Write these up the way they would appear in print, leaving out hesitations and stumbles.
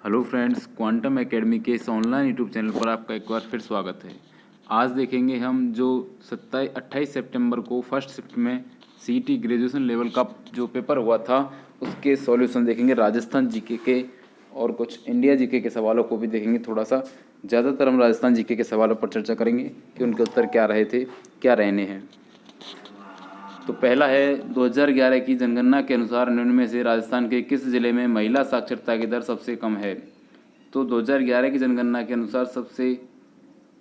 Hello friends, quantum academy के इस online YouTube channel पर आपका एक बार फिर स्वागत है। आज देखेंगे हम जो 28 सितंबर को फर्स्ट शिफ्ट में सीईटी ग्रेजुएशन लेवल का जो पेपर हुआ था उसके सॉल्यूशन देखेंगे, राजस्थान जीके के और कुछ इंडिया जीके के सवालों को भी देखेंगे। थोड़ा सा ज़्यादातर हम राजस्थान जीके के सवालों पर चर्चा करेंगे कि उनके उत्तर क्या रहे थे, क्या रहने हैं। तो पहला है 2011 की जनगणना के अनुसार निम्न में से राजस्थान के किस जिले में महिला साक्षरता की दर सबसे कम है। तो 2011 की जनगणना के अनुसार सबसे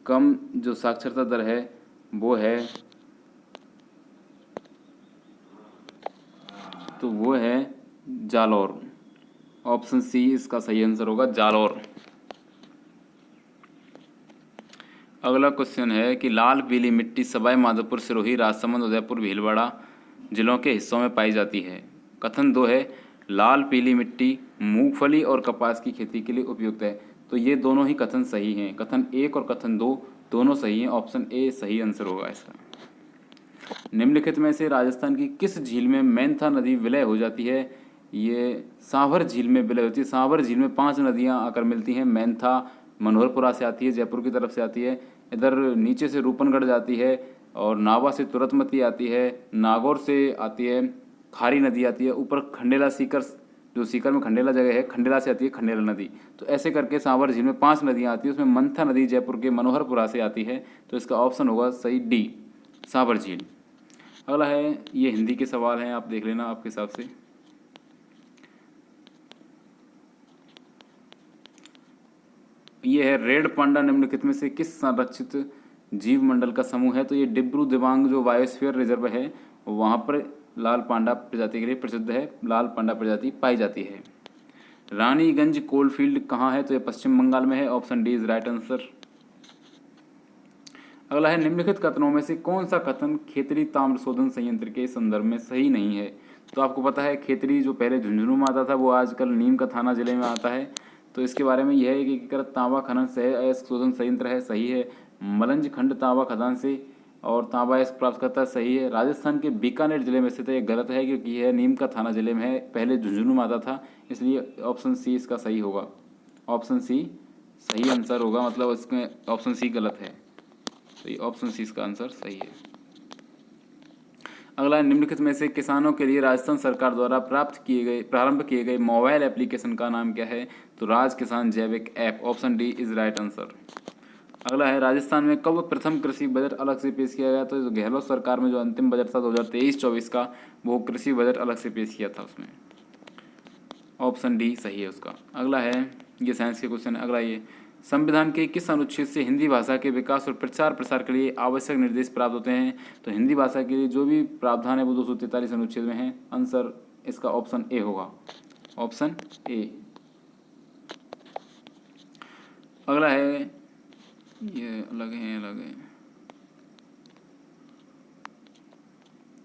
कम जो साक्षरता दर है वो है जालौर। ऑप्शन सी इसका सही आंसर होगा, जालौर। अगला क्वेश्चन है कि लाल पीली मिट्टी सवाई माधोपुर, सिरोही, राजसमंद, उदयपुर, भीलवाड़ा जिलों के हिस्सों में पाई जाती है। कथन 2 है लाल पीली मिट्टी मूंगफली और कपास की खेती के लिए उपयुक्त है। तो ये दोनों ही कथन सही हैं। कथन 1 और कथन 2 दोनों सही हैं। ऑप्शन ए सही आंसर होगा इसका। निम्नलिखित में से राजस्थान की किस झील में मैनथा नदी विलय हो जाती है। ये सांभर झील में विलय होती है। सांभर झील में 5 नदियां आकर मिलती हैं। मैनथा मनोहरपुरा से आती है, जयपुर की तरफ से आती है, इधर नीचे से रूपनगढ़ जाती है, और नावा से तुरतमती आती है, नागौर से आती है, खारी नदी आती है, ऊपर खंडेला सीकर, जो सीकर में खंडेला जगह है, खंडेला से आती है खंडेला नदी। तो ऐसे करके सांभर झील में 5 नदियां आती है, उसमें मंथा नदी जयपुर के मनोहरपुरा से आती है। तो इसका ऑप्शन होगा सही डी, सांभर झील। अगला है, ये हिंदी के सवाल हैं, आप देख लेना आपके हिसाब से। ये है रेड पांडा निम्नलिखित में से किस संरक्षित जीव मंडल का समूह है। तो ये डिब्रू दिबांग जो बायोस्फीयर रिजर्व है वहाँ पर लाल पांडा प्रजाति के लिए प्रसिद्ध है। लाल पांडा प्रजाति पाई जाती है। रानीगंज कोलफील्ड कहाँ है। तो ये पश्चिम बंगाल में है। Option D is right answer. अगला है, निम्नलिखित कथनों में से कौन सा कथन खेतरी ताम्र शोधन संयंत्र के संदर्भ में सही नहीं है। तो आपको पता है खेतरी जो पहले झुंझुनू में आता था वो आजकल नीम का थाना जिले में आता है। तो इसके बारे में यह है कि एकीकृत तांबा खनन सह शोधन संयंत्र है, सही है। मलंज खंड तांबा खदान से और तांबा अयस्क प्राप्त करता है, सही है। राजस्थान के बीकानेर जिले में स्थित है, गलत है क्योंकि यह नीम का थाना जिले में है, पहले झुंझुनू में आता था, इसलिए ऑप्शन सी इसका सही होगा। ऑप्शन सी सही आंसर होगा, मतलब इसमें ऑप्शन सी गलत है। तो ये ऑप्शन सी इसका आंसर सही है। अगला, निम्नलिखित में से किसानों के लिए राजस्थान सरकार द्वारा प्रारंभ किए गए मोबाइल एप्लीकेशन का नाम क्या है। तो राज किसान जैविक app. Option D is right answer. अगला है, राजस्थान में कब प्रथम कृषि बजट अलग से पेश किया गया। तो जो गहलोत सरकार में जो अंतिम बजट था 2023-24 का, वो कृषि बजट अलग से पेश किया था उसमें। ऑप्शन डी सही है उसका। अगला है, ये साइंस के क्वेश्चन है। अगला, ये संविधान के किस अनुच्छेद से हिंदी भाषा के विकास और प्रचार प्रसार के लिए आवश्यक निर्देश प्राप्त होते हैं। तो हिंदी भाषा के लिए जो भी प्रावधान है वो 243 अनुच्छेद में है। आंसर इसका ऑप्शन ए होगा। ऑप्शन ए। अगला है, ये अलग है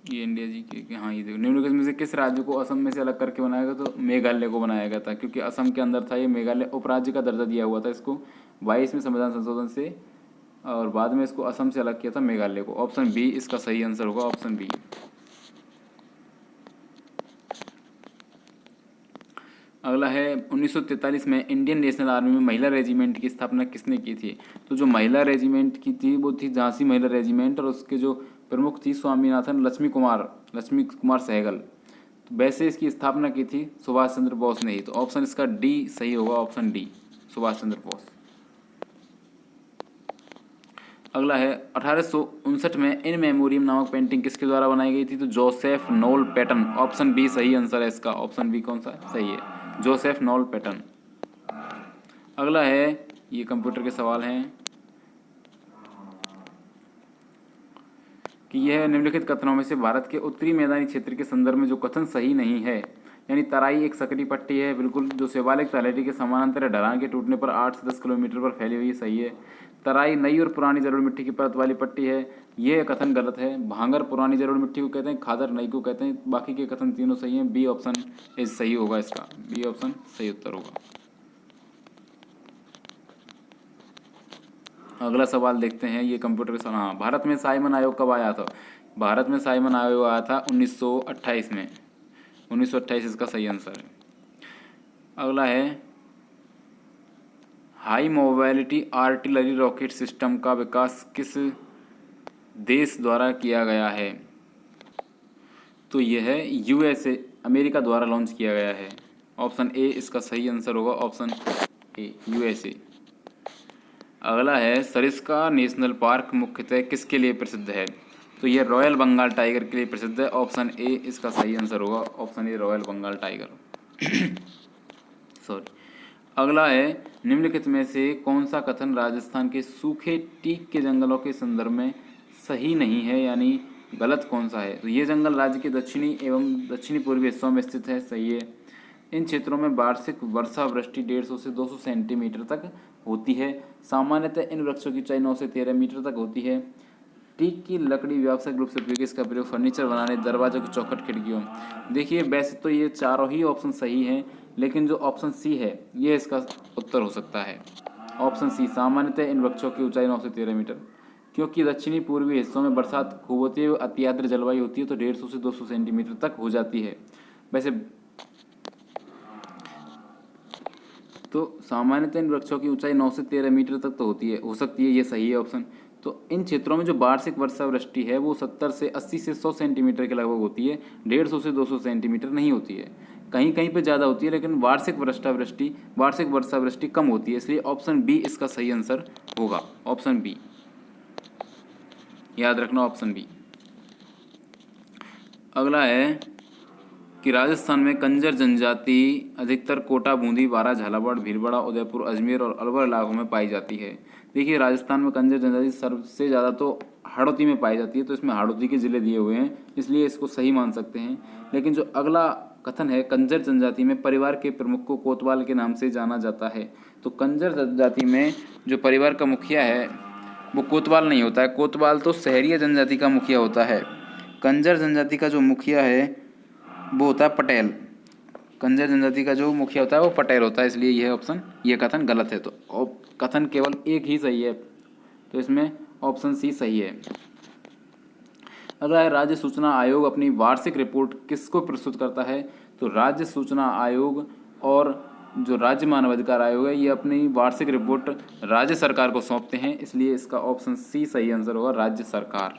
ये इंडिया जी के हाँ, ये देखो, निम्नलिखित में से किस राज्य को असम में से अलग करके बनाया गया। तो मेघालय को बनाया गया था, क्योंकि असम के अंदर था, ये मेघालय उपराज्य का दर्जा दिया हुआ था इसको 22वें संविधान संशोधन से, और बाद में इसको असम से अलग किया था मेघालय को। ऑप्शन बी इसका सही आंसर होगा, ऑप्शन बी। अगला है, 1943 में इंडियन नेशनल आर्मी में महिला रेजिमेंट की स्थापना किसने की थी। तो जो महिला रेजिमेंट की थी वो थी झांसी महिला रेजिमेंट, और उसके जो प्रमुख थी स्वामीनाथन लक्ष्मी कुमार सहगल। तो वैसे इसकी स्थापना की थी सुभाष चंद्र बोस ने ही। तो ऑप्शन इसका डी सही होगा, ऑप्शन डी सुभाष चंद्र बोस। अगला है, 1859 में इन मेमोरियम नामक पेंटिंग किसके द्वारा बनाई गई थी। तो जोसेफ नोल पैटन। ऑप्शन बी सही आंसर है इसका। ऑप्शन बी कौन सा सही है, जोसेफ नोल पैटन। अगला है, ये कंप्यूटर के सवाल हैं कि यह निम्नलिखित कथनों में से भारत के उत्तरी मैदानी क्षेत्र के संदर्भ में जो कथन सही नहीं है। यानी तराई एक सकरी पट्टी है बिल्कुल, जो शिवालिक तलहटी के समानांतर ढलान के टूटने पर 8 से 10 किलोमीटर पर फैली हुई है, सही है। तराई नई और पुरानी जलोढ़ मिट्टी की परत वाली पट्टी है, यह कथन गलत है। भांगर पुरानी जलोढ़ मिट्टी को कहते हैं, खादर नई को कहते हैं। बाकी के कथन तीनों सही हैं। बी ऑप्शन इज सही होगा इसका, बी ऑप्शन सही उत्तर होगा। अगला सवाल देखते हैं, ये कंप्यूटर के सवाल। हाँ, भारत में साइमन आयोग कब आया था। भारत में साइमन आयोग आया था 1928 में। 1928 इसका सही आंसर है। अगला है, high mobility artillery rocket system का विकास किस देश द्वारा किया गया है? तो यह है यूएसए, अमेरिका द्वारा लॉन्च किया गया है। ऑप्शन ए इसका सही आंसर होगा, ऑप्शन ए यूएसए। अगला है सरिस्का नेशनल पार्क मुख्यतः किसके लिए प्रसिद्ध है? तो यह रॉयल बंगाल टाइगर के लिए प्रसिद्ध है। ऑप्शन ए इसका सही आंसर होगा, option A royal Bengal tiger. Sorry. अगला है निम्नलिखित में से कौन सा कथन राजस्थान के सूखे टीक के जंगलों के संदर्भ में सही नहीं है, यानी गलत कौन सा है? तो ये जंगल राज्य के दक्षिणी एवं दक्षिणी पूर्वी हिस्सों में स्थित है, सही है। इन क्षेत्रों में वार्षिक वर्षा वृष्टि 150 से 200 सेंटीमीटर तक होती है। सामान्यतः इन वृक्षों की ऊंचाई 9 से 13 मीटर तक होती है। टीक की लकड़ी व्यावसायिक रूप से उपयोगी, इसका प्रयोग फर्नीचर बनाने, दरवाजों की चौखट, खिड़कियों। देखिए वैसे तो ये चारों ही ऑप्शन सही हैं, लेकिन जो ऑप्शन सी है ये इसका उत्तर हो सकता है। ऑप्शन सी, सामान्यतः इन वृक्षों की ऊंचाई 9 से 13 मीटर, क्योंकि दक्षिणी पूर्वी हिस्सों में बरसात खूब होती है, अति आर्द्र जलवायु होती है, तो 150 से 200 सेंटीमीटर तक हो जाती है। वैसे तो सामान्यतः इन वृक्षों की ऊंचाई 9 से 13 मीटर तक तो होती है, हो सकती है, ये सही है ऑप्शन। तो इन क्षेत्रों में जो वार्षिक वर्षा वृष्टि है वो 70 से 80 से 100 सेंटीमीटर के लगभग होती है, 150 से 200 सेंटीमीटर नहीं होती है। कहीं कहीं पे ज़्यादा होती है, लेकिन वार्षिक वर्षा वृष्टि कम होती है, इसलिए ऑप्शन बी इसका सही आंसर होगा, ऑप्शन बी, याद रखना ऑप्शन बी। अगला है कि राजस्थान में कंजर जनजाति अधिकतर कोटा, बूंदी, बारा, झालावाड़, भीलवाड़ा, उदयपुर, अजमेर और अलवर इलाकों में पाई जाती है। देखिए राजस्थान में कंजर जनजाति सबसे ज़्यादा तो हाड़ौती में पाई जाती है, तो इसमें हाड़ौती के ज़िले दिए हुए हैं, इसलिए इसको सही मान सकते हैं। लेकिन जो अगला कथन है, कंजर जनजाति में परिवार के प्रमुख को कोतवाल के नाम से जाना जाता है। तो कंजर जनजाति में जो परिवार का मुखिया है वो कोतवाल नहीं होता है, कोतवाल तो शहरिया जनजाति का मुखिया होता है। कंजर जनजाति का जो मुखिया है वो होता है पटेल। कंजर जनजाति का जो मुखिया होता है वो पटेल होता है, इसलिए यह ऑप्शन, यह कथन गलत है। तो कथन केवल एक ही सही है, तो इसमें ऑप्शन सी सही है। अगला है राज्य सूचना आयोग अपनी वार्षिक रिपोर्ट किसको प्रस्तुत करता है? तो राज्य सूचना आयोग और जो राज्य मानवाधिकार आयोग है ये अपनी वार्षिक रिपोर्ट राज्य सरकार को सौंपते हैं, इसलिए इसका ऑप्शन सी सही आंसर होगा, राज्य सरकार।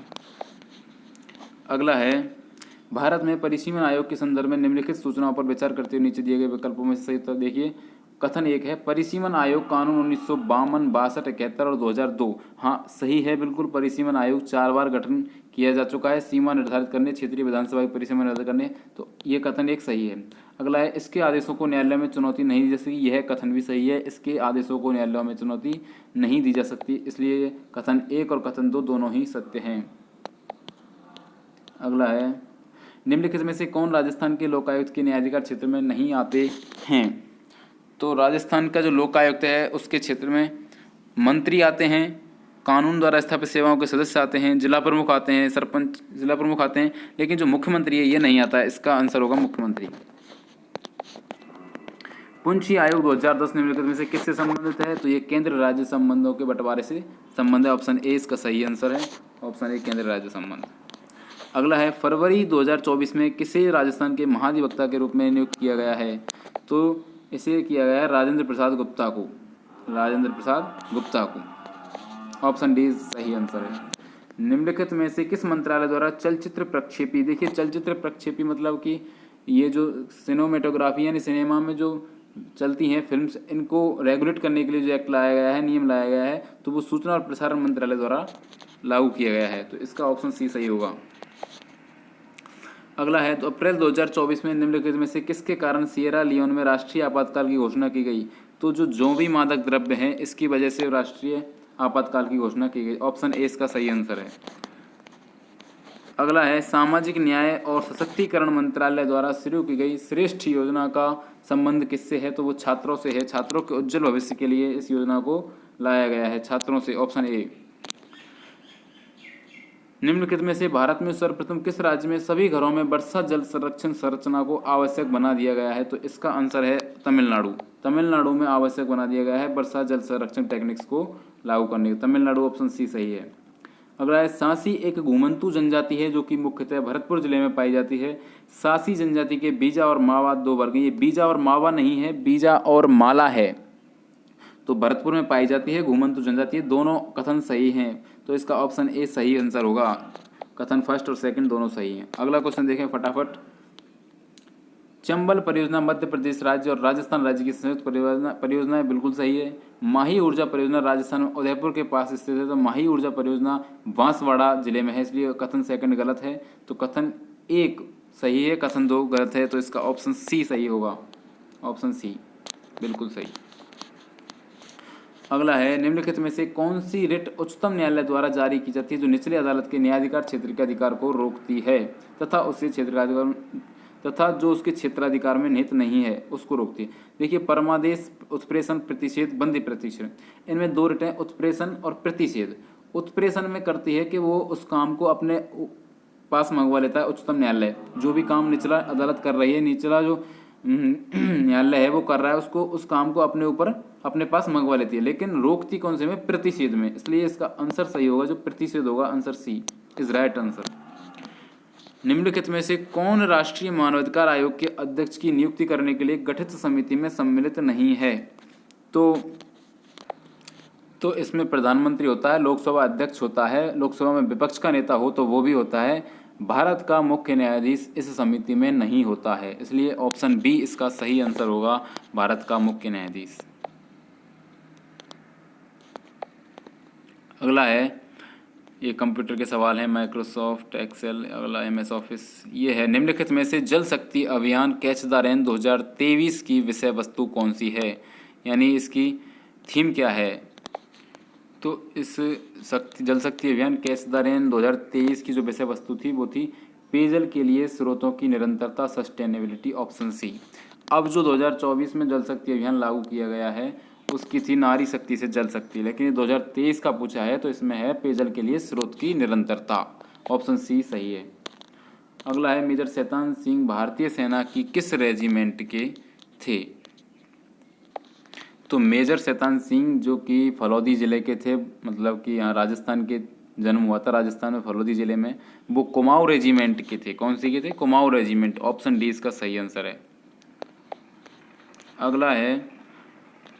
अगला है भारत में परिसीमन आयोग के संदर्भ में निम्नलिखित सूचनाओं पर विचार करते हुए नीचे दिए गए विकल्पों में से सही उत्तर देखिए। कथन एक है परिसीमन आयोग कानून 1952, 62, 71 और 2002। हाँ सही है, बिल्कुल। परिसीमन आयोग 4 बार गठन किया जा चुका है, सीमा निर्धारित करने, क्षेत्रीय विधानसभा की परिसीमा निर्धारित करने, तो ये कथन एक सही है। अगला है इसके आदेशों को न्यायालय में चुनौती नहीं दी जा सकती, यह कथन भी सही है, इसके आदेशों को न्यायालय में चुनौती नहीं दी जा सकती, इसलिए कथन एक और कथन दो दोनों ही सत्य हैं। अगला है निम्नलिखित में से कौन राजस्थान के लोकायुक्त के न्यायाधिकार क्षेत्र में नहीं आते हैं? तो राजस्थान का जो लोकायुक्त है उसके क्षेत्र में मंत्री आते हैं, कानून द्वारा स्थापित सेवाओं के सदस्य आते हैं, जिला प्रमुख आते हैं, सरपंच जिला प्रमुख आते हैं, लेकिन जो मुख्यमंत्री है ये नहीं आता है, इसका आंसर होगा मुख्यमंत्री। पुंछी आयोग 2010 निम्नलिखित में से किससे संबंधित है? तो ये केंद्र राज्य संबंधों के बंटवारे से संबंध है, ऑप्शन ए इसका सही आंसर है, ऑप्शन ए केंद्र राज्य संबंध। अगला है फरवरी 2024 में किसे राजस्थान के महाधिवक्ता के रूप में नियुक्त किया गया है? तो इसे किया गया है राजेंद्र प्रसाद गुप्ता को, राजेंद्र प्रसाद गुप्ता को, ऑप्शन डी सही आंसर है। निम्नलिखित में से किस मंत्रालय द्वारा चलचित्र प्रक्षेपी, देखिए चलचित्र प्रक्षेपी मतलब कि ये जो सिनेमेटोग्राफी यानी सिनेमा में जो चलती हैं फिल्म्स, इनको रेगुलेट करने के लिए जो एक्ट लाया गया है, नियम लाया गया है, तो वो सूचना और प्रसारण मंत्रालय द्वारा लागू किया गया है, तो इसका ऑप्शन सी सही होगा। अगला है तो अप्रैल 2024 में निम्नलिखित में से किसके कारण सिएरा लियोन में राष्ट्रीय आपातकाल की घोषणा की गई? तो जो जोवी मादक द्रव्य हैं इसकी वजह से राष्ट्रीय आपातकाल की घोषणा की गई, ऑप्शन ए इसका सही आंसर है। अगला है सामाजिक न्याय और सशक्तिकरण मंत्रालय द्वारा शुरू की गई श्रेष्ठ योजना का संबंध किससे है? तो वो छात्रों से है, छात्रों के उज्जवल भविष्य के लिए इस योजना को लाया गया है, छात्रों से, ऑप्शन ए। निम्नलिखित में से भारत में सर्वप्रथम किस राज्य में सभी घरों में वर्षा जल संरक्षण संरचना को आवश्यक बना दिया गया है? तो इसका आंसर है तमिलनाडु। तमिलनाडु में आवश्यक बना दिया गया है वर्षा जल संरक्षण टेक्निक्स को लागू करने का, तमिलनाडु, ऑप्शन सी सही है। अगला है सांसी एक घुमंतू जनजाति है जो कि मुख्यतः भरतपुर जिले में पाई जाती है। सांसी जनजाति के बीजा और मावा दो वर्ग हैं, ये बीजा और मावा नहीं है, बीजा और माला है। तो भरतपुर में पाई जाती है घुमंतु जनजाति, दोनों कथन सही हैं, तो इसका ऑप्शन ए सही आंसर होगा। कथन फर्स्ट और सेकंड दोनों सही हैं। अगला क्वेश्चन देखें फटाफट। चंबल परियोजना मध्य प्रदेश राज्य और राजस्थान राज्य की संयुक्त परियोजना है, बिल्कुल सही है। माही ऊर्जा परियोजना राजस्थान में उदयपुर के पास स्थित है, तो माही ऊर्जा परियोजना बांसवाड़ा जिले में है, इसलिए कथन सेकंड गलत है। तो कथन एक सही है, कथन दो गलत है, तो इसका ऑप्शन सी सही होगा। ऑप्शन सी बिल्कुल सही। अगला है, निम्नलिखित में से कौन सी रिट उच्चतम न्यायालय द्वारा जारी की जाती है जो निचले अदालत के न्यायाधिकार क्षेत्र के अधिकार को रोकती है तथा उसके क्षेत्राधिकार तथा जो उसके क्षेत्राधिकार में निहित नहीं है उसको रोकती है। देखिए, परमादेश, उत्प्रेषण, प्रतिषेध, बंदी प्रतिषेध, इनमें दो रिट हैं, उत्प्रेषण और प्रतिषेध। उत्प्रेषण में करती है कि वो उस काम को अपने पास मंगवा लेता है उच्चतम न्यायालय, जो भी काम निचला अदालत कर रही है, निचला जो न्यायालय है वो कर रहा है, उसको उस काम को अपने ऊपर अपने पास मंगवा लेती है। लेकिन रोकती कौन से में? प्रतिषेध में, इसलिए इसका आंसर सही होगा, जो प्रतिषेध होगा, answer C is right answer. निम्नलिखित में से कौन राष्ट्रीय मानवाधिकार आयोग के अध्यक्ष की नियुक्ति करने के लिए गठित समिति में सम्मिलित नहीं है? तो इसमें प्रधानमंत्री होता है, लोकसभा अध्यक्ष होता है, लोकसभा में विपक्ष का नेता हो तो वो भी होता है, भारत का मुख्य न्यायाधीश इस समिति में नहीं होता है, इसलिए ऑप्शन बी इसका सही आंसर होगा, भारत का मुख्य न्यायाधीश। अगला है, ये कंप्यूटर के सवाल हैं, माइक्रोसॉफ्ट एक्सेल, अगला एमएस ऑफिस। ये है, निम्नलिखित में से जल शक्ति अभियान कैच द रेन 2023 की विषय वस्तु कौन सी है, यानी इसकी थीम क्या है? तो इस जल शक्ति अभियान कैच द रेन 2023 की जो विषय वस्तु थी वो थी पेयजल के लिए स्रोतों की निरंतरता, सस्टेनेबिलिटी, ऑप्शन सी। अब जो 2024 में जल शक्ति अभियान लागू किया गया है उसकी थी नारी शक्ति से जल शक्ति, लेकिन ये 2023 का पूछा है तो इसमें है पेयजल के लिए स्रोत की निरंतरता, ऑप्शन सी सही है। अगला है, मेजर शैतान सिंह भारतीय सेना की किस रेजिमेंट के थे? तो मेजर शैतान सिंह जो कि फलौदी ज़िले के थे, मतलब कि यहाँ राजस्थान के जन्म हुआ था, राजस्थान में फलौदी ज़िले में, वो कुमाऊं रेजिमेंट के थे। कौन सी के थे? कुमाऊं रेजिमेंट, ऑप्शन डी इसका सही आंसर है। अगला है,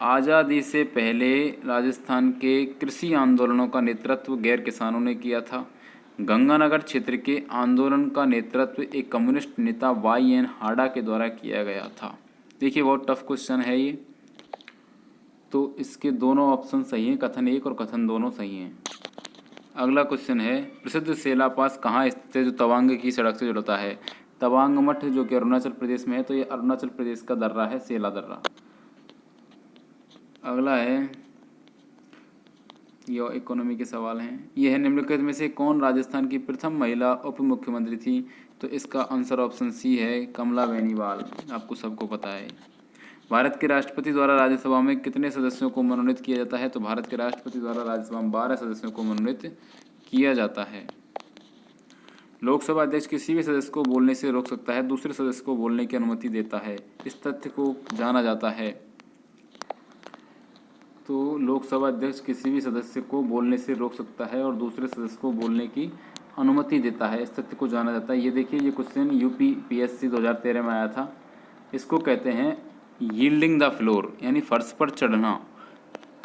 आज़ादी से पहले राजस्थान के कृषि आंदोलनों का नेतृत्व गैर किसानों ने किया था। गंगानगर क्षेत्र के आंदोलन का नेतृत्व एक कम्युनिस्ट नेता YN हाडा के द्वारा किया गया था। देखिए, बहुत टफ क्वेश्चन है ये, तो इसके दोनों ऑप्शन सही हैं, कथन एक और कथन दोनों सही हैं। अगला क्वेश्चन है, प्रसिद्ध सेला पास कहाँ स्थित है जो तवांग की सड़क से जुड़ता है? तवांग मठ जो कि अरुणाचल प्रदेश में है, तो ये अरुणाचल प्रदेश का दर्रा है, सेला दर्रा। अगला है, ये इकोनॉमी के सवाल हैं। यह है, निम्नलिखित में से कौन राजस्थान की प्रथम महिला उप मुख्यमंत्री थी? तो इसका आंसर ऑप्शन सी है, कमला बेनीवाल, आपको सबको पता है। भारत के राष्ट्रपति द्वारा राज्यसभा में कितने सदस्यों को मनोनीत किया जाता है? तो भारत के राष्ट्रपति द्वारा राज्यसभा में 12 सदस्यों को मनोनीत किया जाता है। लोकसभा अध्यक्ष किसी भी सदस्य को बोलने से रोक सकता है, दूसरे सदस्य को बोलने की अनुमति देता है, इस तथ्य को जाना जाता है। तो लोकसभा अध्यक्ष किसी भी सदस्य को बोलने से रोक सकता है और दूसरे सदस्य को बोलने की अनुमति देता है, इस तथ्य को जाना जाता है। ये देखिए, ये क्वेश्चन UPPSC 2013 में आया था। इसको कहते हैं यील्डिंग द फ्लोर, यानी फर्श पर चढ़ना।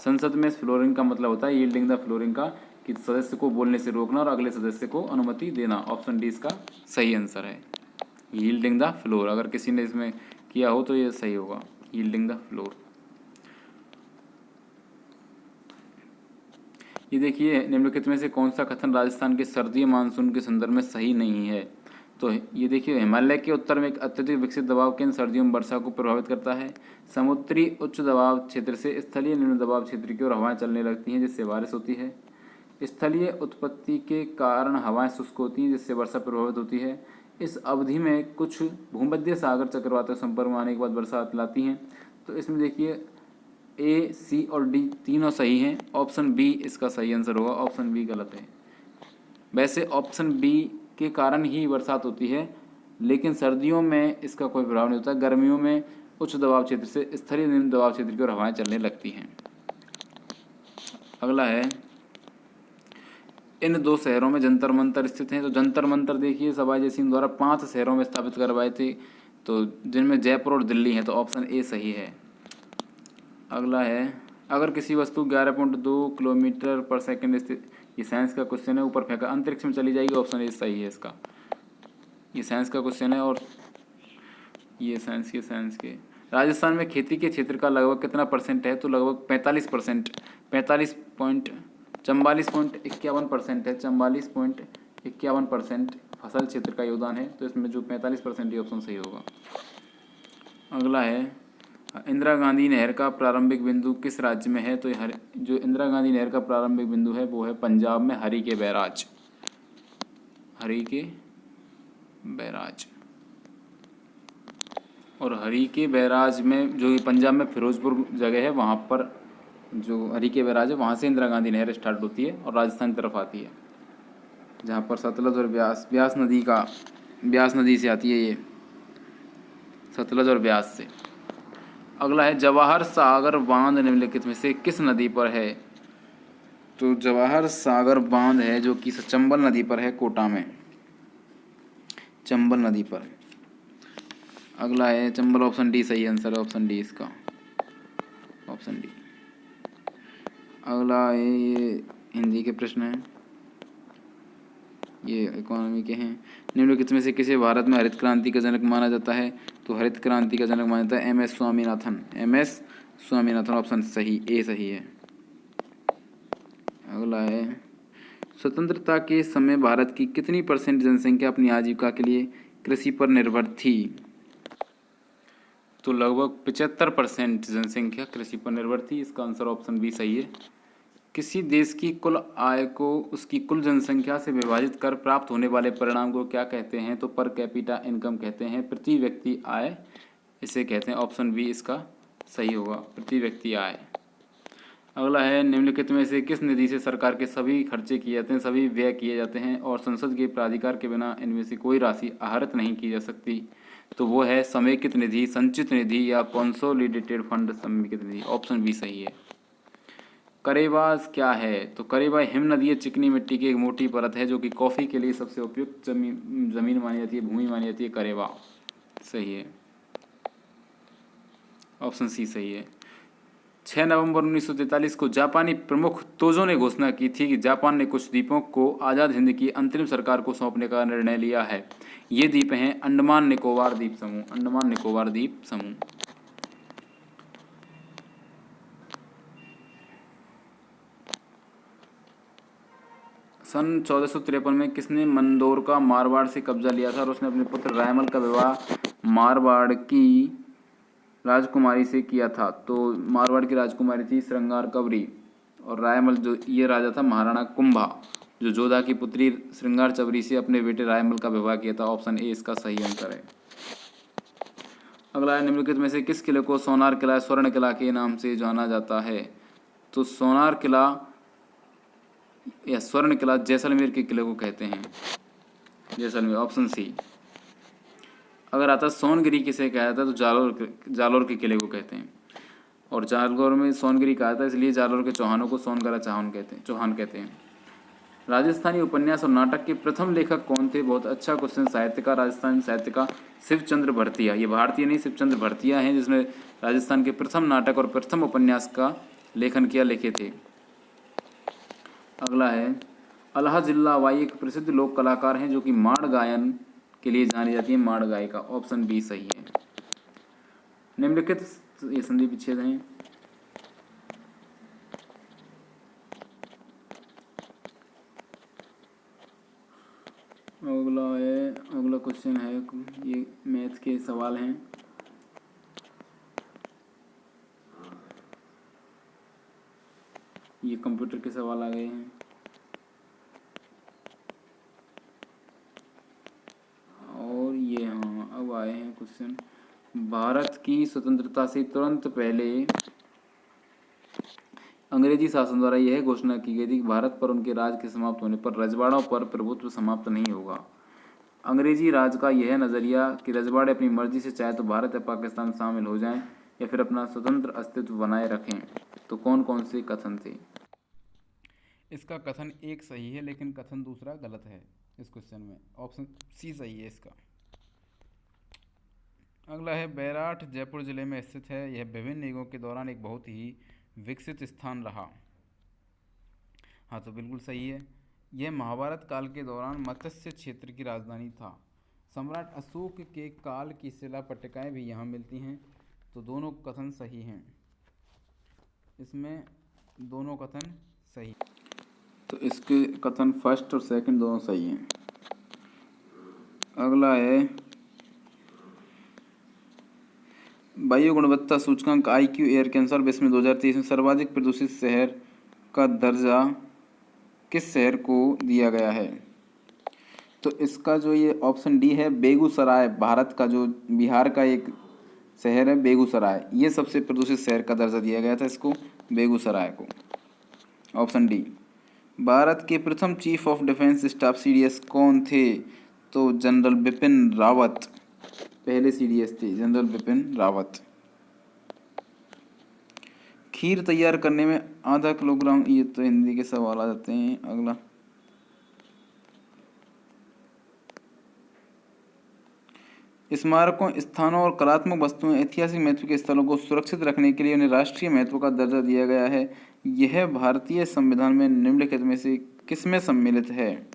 संसद में फ्लोरिंग का मतलब होता है यील्डिंग द फ्लोरिंग का, कि सदस्य को बोलने से रोकना और अगले सदस्य को अनुमति देना। ऑप्शन डी इसका सही आंसर है, यील्डिंग द फ्लोर। अगर किसी ने इसमें किया हो तो ये सही होगा, यील्डिंग द फ्लोर। ये देखिए, निम्नलिखित में से कौन सा कथन राजस्थान के सर्दीय मानसून के संदर्भ में सही नहीं है? तो ये देखिए, हिमालय के उत्तर में एक अत्यधिक विकसित दबाव केंद्र सर्दियों में वर्षा को प्रभावित करता है। समुद्री उच्च दबाव क्षेत्र से स्थलीय निम्न दबाव क्षेत्र की ओर हवाएं चलने लगती हैं जिससे बारिश होती है। स्थलीय उत्पत्ति के कारण हवाएं शुष्क होती हैं जिससे वर्षा प्रभावित होती है। इस अवधि में कुछ भूमध्य सागर चक्रवातों के संपर्क में आने के बाद बरसात लाती हैं। तो इसमें देखिए, A, C और D तीनों सही हैं, ऑप्शन बी इसका सही आंसर होगा, ऑप्शन बी गलत है। वैसे ऑप्शन बी के कारण ही बरसात होती है, लेकिन सर्दियों में इसका कोई प्रभाव नहीं होता। गर्मियों में उच्च दबाव क्षेत्र से स्थलीय निम्न दबाव क्षेत्र की ओर हवाएं चलने लगती हैं। अगला है, इन दो शहरों में जंतर मंतर स्थित हैं। तो जंतर मंतर देखिए, सवाई जय सिंह द्वारा 5 शहरों में स्थापित करवाए थे, तो जिनमें जयपुर और दिल्ली हैं, तो ऑप्शन ए सही है। अगला है, अगर किसी वस्तु 11.2 किलोमीटर पर सेकंड स्थित, ये साइंस का क्वेश्चन है, ऊपर फेंका अंतरिक्ष में चली जाएगी, ऑप्शन ए सही है इसका। ये साइंस का क्वेश्चन है और ये साइंस के राजस्थान में खेती के क्षेत्र का लगभग कितना परसेंट है, तो लगभग 45%, 44.51% है, 44.51% फसल क्षेत्र का योगदान है, तो इसमें जो 45% ये ऑप्शन सही होगा। अगला है इंदिरा गांधी नहर का प्रारंभिक बिंदु किस राज्य में है, तो जो इंदिरा गांधी नहर का प्रारंभिक बिंदु है वो है पंजाब में हरी के बैराज, हरी के बैराज। और हरी के बैराज में जो पंजाब में फिरोजपुर जगह है वहाँ पर जो हरी के बैराज है वहाँ से इंदिरा गांधी नहर स्टार्ट होती है और राजस्थान की तरफ आती है, जहाँ पर सतलज और ब्यास नदी से आती है ये, सतलज और ब्यास से। अगला है जवाहर सागर बांध निम्नलिखित में से किस नदी पर है, तो जवाहर सागर बांध है जो कि चंबल नदी पर है, कोटा में, चंबल नदी पर। अगला है चंबल, ऑप्शन डी सही आंसर है, ऑप्शन डी इसका, ऑप्शन डी। अगला है ये हिंदी के प्रश्न हैं, ये इकोनॉमी के हैं। निम्नलिखित में से किसे भारत में हरित क्रांति का जनक माना जाता है, तो हरित क्रांति का जनक माना जाता है एम एस स्वामीनाथन, ऑप्शन सही ए सही है। अगला है स्वतंत्रता के समय भारत की कितनी % जनसंख्या अपनी आजीविका के लिए कृषि पर निर्भर थी, तो लगभग 75% जनसंख्या कृषि पर निर्भर थी, इसका आंसर ऑप्शन बी सही है। किसी देश की कुल आय को उसकी कुल जनसंख्या से विभाजित कर प्राप्त होने वाले परिणाम को क्या कहते हैं, तो पर कैपिटा इनकम कहते हैं, प्रति व्यक्ति आय इसे कहते हैं, ऑप्शन बी इसका सही होगा, प्रति व्यक्ति आय। अगला है निम्नलिखित में से किस निधि से सरकार के सभी खर्चे किए जाते हैं, सभी व्यय किए जाते हैं और संसद के प्राधिकार के बिना इनमें से कोई राशि आहरित नहीं की जा सकती, तो वो है समेकित निधि, संचित निधि या कंसोलिडेटेड फंड समेकित निधि, ऑप्शन बी सही है। करेबास क्या है, तो करेबा हिमनदीय चिकनी मिट्टी की एक मोटी परत है जो कि कॉफ़ी के लिए सबसे उपयुक्त जमीन मानी जाती है, भूमि मानी जाती है, करेबा सही है, ऑप्शन सी सही है। 6 नवंबर 1943 को जापानी प्रमुख तोजो ने घोषणा की थी कि जापान ने कुछ द्वीपों को आज़ाद हिंद की अंतरिम सरकार को सौंपने का निर्णय लिया है। ये द्वीप हैं अंडमान निकोबार द्वीप समूह, अंडमान निकोबार द्वीप समूह। सन 1453 में किसने मंदोर का मारवाड़ से कब्जा लिया था और उसने अपने पुत्र रायमल का विवाह मारवाड़ की राजकुमारी से किया था, तो मारवाड़ की राजकुमारी थी श्रृंगार कवरी और रायमल जो ये राजा था महाराणा कुंभा, जो जोधा की पुत्री श्रृंगार चवरी से अपने बेटे रायमल का विवाह किया था, ऑप्शन ए इसका सही आंसर है। अगला है निम्नलिखित में से किस किले को सोनार किला स्वर्ण किला के नाम से जाना जाता है, तो सोनार किला या स्वर्ण किला जैसलमेर के किले को कहते हैं, जैसलमेर, ऑप्शन सी। अगर आता सोनगिरी किसे कहा जाता है, तो जालोर के किले को कहते हैं और जालौर में सोनगिरी कहा था, इसलिए जालोर के चौहानों को सोनगरा चौहान कहते हैं। राजस्थानी उपन्यास और नाटक के प्रथम लेखक कौन थे, बहुत अच्छा क्वेश्चन, साहित्यकार, राजस्थानी साहित्य का शिवचंद्र भरतिया, ये भारतीय नहीं शिवचंद्र भरतिया हैं जिसने राजस्थान के प्रथम नाटक और प्रथम उपन्यास का लेखन किया, लिखे थे। अगला है अल्हा जिल्लाबाई एक प्रसिद्ध लोक कलाकार हैं जो कि माड़ गायन के लिए जानी जाती है, माड़ गायिका, ऑप्शन बी सही है। निम्नलिखित ये संधि विच्छेद हैं। अगला क्वेश्चन है, ये मैथ के सवाल हैं। ये कंप्यूटर के सवाल आ गए हैं। और ये हाँ अब आए हैं क्वेश्चन, भारत की स्वतंत्रता से तुरंत पहले अंग्रेजी शासन द्वारा यह घोषणा की गई थी कि भारत पर उनके राज के समाप्त होने पर रजवाड़ों पर प्रभुत्व समाप्त नहीं होगा। अंग्रेजी राज का यह नज़रिया कि रजवाड़े अपनी मर्जी से चाहे तो भारत या पाकिस्तान शामिल हो जाएं या फिर अपना स्वतंत्र अस्तित्व बनाए रखें, तो कौन कौन से कथन थे? इसका कथन एक सही है लेकिन कथन दूसरा गलत है इस क्वेश्चन में, ऑप्शन सी सही है इसका। अगला है बैराठ जयपुर जिले में स्थित है, यह विभिन्न युगों के दौरान एक बहुत ही विकसित स्थान रहा। हाँ, तो बिल्कुल सही है। यह महाभारत काल के दौरान मत्स्य क्षेत्र की राजधानी था। सम्राट अशोक के काल की शिला पट्टिकाएँ भी यहाँ मिलती हैं, तो दोनों कथन सही हैं। इसमें दोनों कथन सही, तो इसके कथन फर्स्ट और सेकंड दोनों सही हैं। अगला है वायु गुणवत्ता सूचकांक IQ एयर के अनुसार विश्व में 2023 में सर्वाधिक प्रदूषित शहर का दर्जा किस शहर को दिया गया है? तो इसका जो ये ऑप्शन डी है, बेगूसराय, भारत का जो बिहार का एक शहर है बेगूसराय, ये सबसे प्रदूषित शहर का दर्जा दिया गया था इसको, बेगूसराय को। Option D. भारत के प्रथम chief of defence staff CDS कौन थे? तो जनरल बिपिन रावत पहले CDS थे, जनरल बिपिन रावत। खीर तैयार करने में आधा किलोग्राम, ये तो हिंदी के सवाल आ जाते हैं। अगला, स्मारकों, स्थानों और कलात्मक वस्तुओं, ऐतिहासिक महत्व के स्थलों को सुरक्षित रखने के लिए उन्हें राष्ट्रीय महत्व का दर्जा दिया गया है। यह भारतीय संविधान में निम्नलिखित में से किसमें सम्मिलित है?